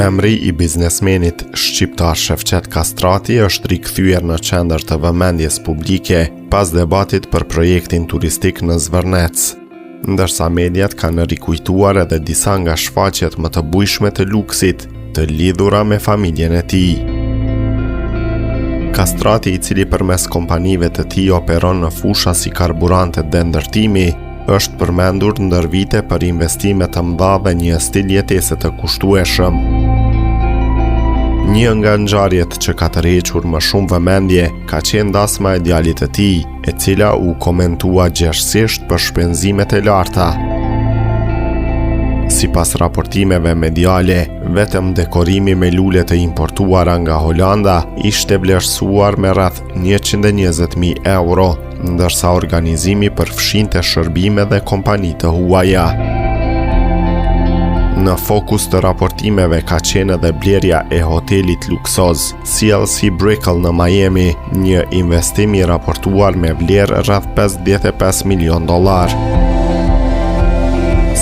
Emri i biznesmenit shqiptar Shefqet Kastrati është rikthyer në qendër të vëmendjes publike pas debatit për projektin turistik në Zvërnec, ndërsa mediat kanë rikujtuar edhe disa nga shfaqjet më të bujshme të luksit të lidhura me familjen e tij. Kastrati, i cili përmes kompanive të tij operon në fusha si karburantet dhe ndërtimi, është përmendur ndër vite për investime të mëdha dhe një stil jetese të kushtueshëm. Një nga ngjarjet që ka tërhequr më shumë vëmendje ka qenë dasma e djalit të tij, e cila u komentua gjerësisht për shpenzimet e larta. Sipas raportimeve mediale, vetëm dekorimi me lule të importuara nga Holanda ishte vlerësuar me rreth 120.000 euro, ndërsa organizimi përfshinte shërbime dhe kompani të huaja. Në fokus të raportimeve ka qenë edhe blerja e hotelit luksoz CLC Brickell në Miami, një investim i raportuar me vlerë rreth $55 milion.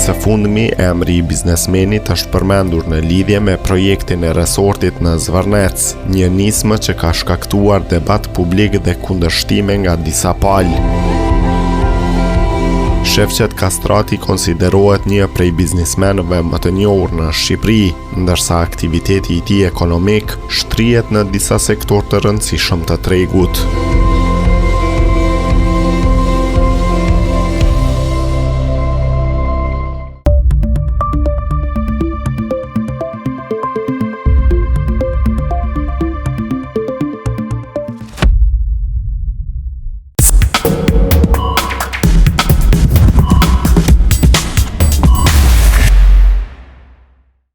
Së fundmi, emri i biznesmenit është përmendur në lidhje me projektin e resortit në Zvërnec, një nismë që ka shkaktuar debat publik dhe kundërshtime nga disa palë. Shefqet Kastrati konsiderohet një prej biznismenëve më të njohur në Shqipëri, ndërsa aktiviteti i tij ekonomik shtrihet në disa sektorë të rëndësishëm të tregut.